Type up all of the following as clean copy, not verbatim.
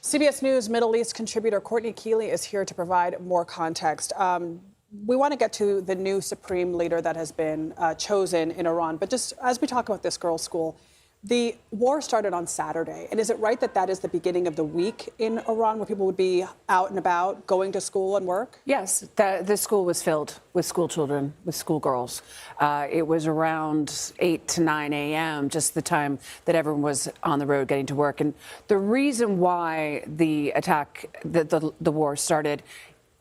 CBS News Middle East contributor Courtney Kealy is here to provide more context. We want to get to the new supreme leader that has been chosen in Iran. But just as we talk about this girls' school, the war started on Saturday. And is it right that that is the beginning of the week in Iran where people would be out and about, going to school and work? Yes, the school was filled with school children, with schoolgirls. It was around 8 to 9 a.m., just the time that everyone was on the road getting to work. And the reason why the attack, the war started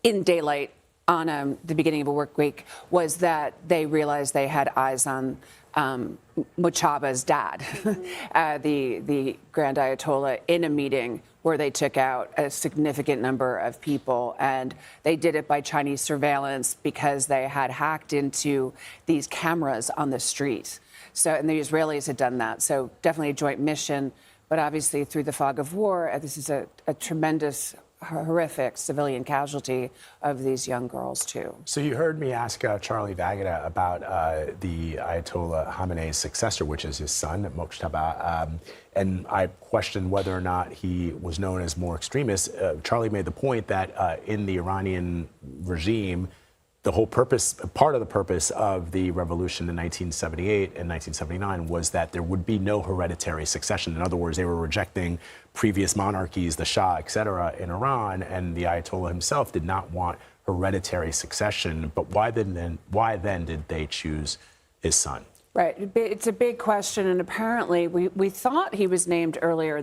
in daylight on the beginning of a work week was that they realized they had eyes on Mojtaba's dad, the Grand Ayatollah, in a meeting where they took out a significant number of people. And they did it by Chinese surveillance because they had hacked into these cameras on the street. So, and the Israelis had done that. So definitely a joint mission. But obviously, through the fog of war, this is a tremendous, horrific civilian casualty of these young girls, too. So you heard me ask Charlie Vagada about the Ayatollah Khamenei's successor, which is his son, Mojtaba, and I questioned whether or not he was known as more extremist. Charlie made the point that in the Iranian regime, the whole purpose, part of the purpose of the revolution in 1978 and 1979 was that there would be no hereditary succession. In other words, they were rejecting previous monarchies, the Shah, et cetera, in Iran, and the Ayatollah himself did not want hereditary succession. But why then did they choose his son? Right. It's a big question, and apparently we thought he was named early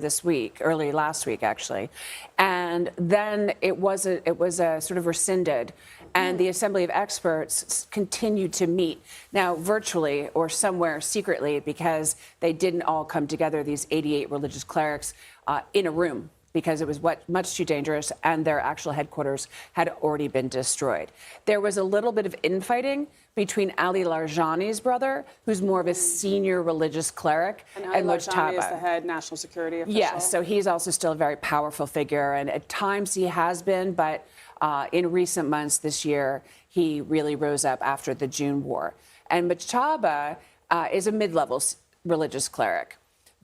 last week, actually, and then it was sort of rescinded, and the Assembly of Experts continued to meet, now virtually or somewhere secretly, because they didn't all come together, these 88 religious clerics, in a room, because it was much too dangerous, and their actual headquarters had already been destroyed. There was a little bit of infighting between Ali Larijani's brother, who's more of a senior religious cleric, and Mojtaba is the head national security official. Yes, so he's also still a very powerful figure, and at times he has been, but in recent months this year, he really rose up after the June war. And Mojtaba is a mid-level religious cleric.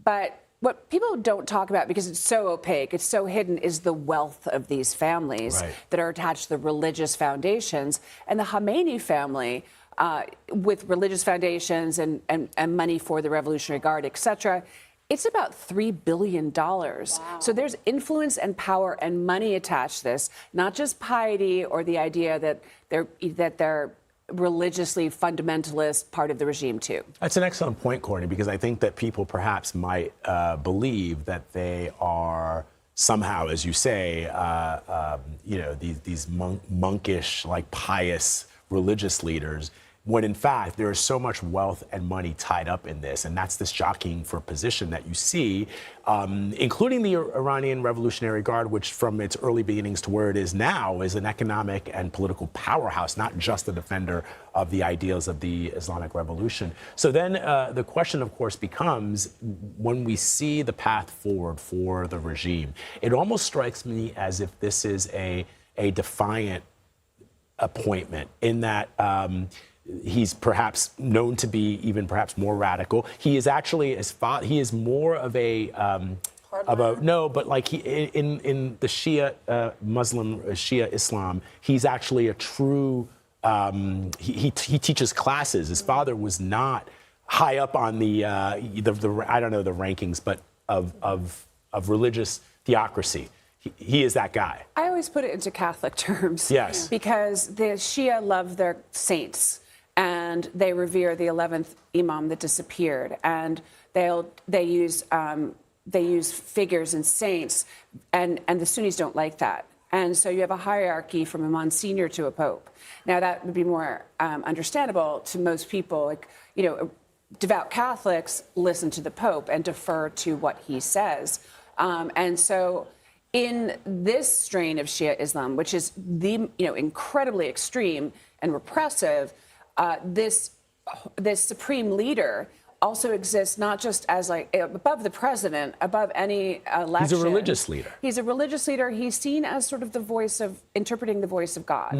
But what people don't talk about, because it's so opaque, it's so hidden, is the wealth of these families that are attached to the religious foundations. And the Khamenei family, with religious foundations and money for the Revolutionary Guard, et cetera, it's about $3 billion. Wow. So there's influence and power and money attached to this, not just piety or the idea that they're religiously fundamentalist part of the regime, too. That's an excellent point, Courtney, because I think that people perhaps might believe that they are somehow, as you say, these monkish, like pious religious leaders, when in fact there is so much wealth and money tied up in this. And that's this jockeying for position that you see, including the Iranian Revolutionary Guard, which from its early beginnings to where it is now is an economic and political powerhouse, not just a defender of the ideals of the Islamic Revolution. So then the question, of course, becomes, when we see the path forward for the regime, it almost strikes me as if this is a defiant appointment, in that he's perhaps known to be even perhaps more radical. He is actually, he is more of a like he in the Shia Shia Islam, he's actually a true. He teaches classes. His father was not high up on the I don't know the rankings, but of religious theocracy. He is that guy. I always put it into Catholic terms. Yes. Because the Shia love their saints, and they revere the 11th imam that disappeared, and they use figures and saints, and the Sunnis don't like that. And so you have a hierarchy from a Monsignor to a Pope. Now that would be more understandable to most people. Like, devout Catholics listen to the Pope and defer to what he says. And so in this strain of Shia Islam, which is incredibly extreme and repressive, this supreme leader also exists not just as above the president, above any election. He's a religious leader. He's a religious leader. He's seen as sort of the voice of interpreting the voice of God.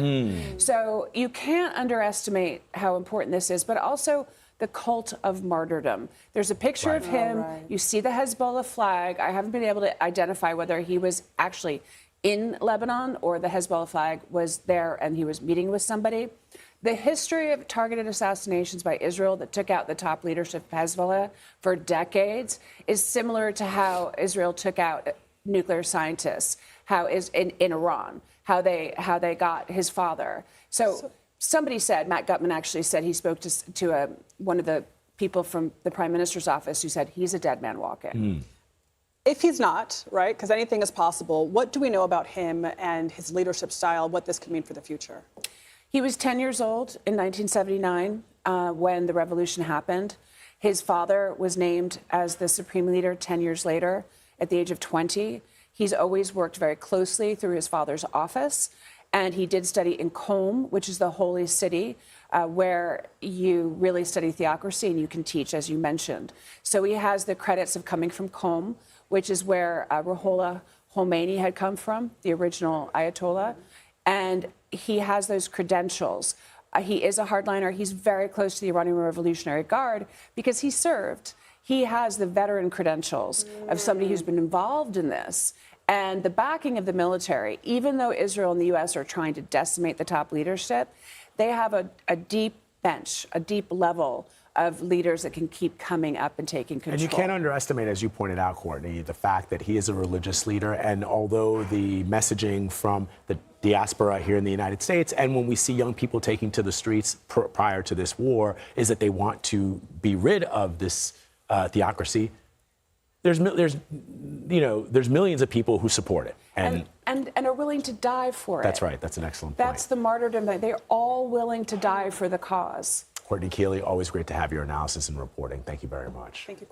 So you can't underestimate how important this is, but also the cult of martyrdom. There's a picture of him. Right. You see the Hezbollah flag. I haven't been able to identify whether he was actually in Lebanon or the Hezbollah flag was there and he was meeting with somebody. The history of targeted assassinations by Israel that took out the top leadership of Hezbollah for decades is similar to how Israel took out nuclear scientists, how is in Iran, how they got his father. So somebody said, Matt Gutman actually said, he spoke to one of the people from the Prime Minister's office who said he's a dead man walking. If he's not, right, because anything is possible, what do we know about him and his leadership style, what this could mean for the future? He was 10 years old in 1979 when the revolution happened. His father was named as the supreme leader 10 years later at the age of 20. He's always worked very closely through his father's office. And he did study in Qom, which is the holy city, where you really study theocracy and you can teach, as you mentioned. So he has the credits of coming from Qom, which is where Ruhollah Khomeini had come from, the original Ayatollah. And he has those credentials. He is a hardliner. He's very close to the Iranian Revolutionary Guard because he served. He has the veteran credentials of somebody who's been involved in this. And the backing of the military, even though Israel and the U.S. are trying to decimate the top leadership, they have a deep bench, a deep level of leaders that can keep coming up and taking control. And you can't underestimate, as you pointed out, Courtney, the fact that he is a religious leader. And although the messaging from the diaspora here in the United States, and when we see young people taking to the streets prior to this war, is that they want to be rid of this theocracy, there's millions of people who support it. And are willing to die for it. That's right. That's an excellent point. That's the martyrdom. They're all willing to die for the cause. Courtney Kealy, always great to have your analysis and reporting. Thank you very much. Thank you.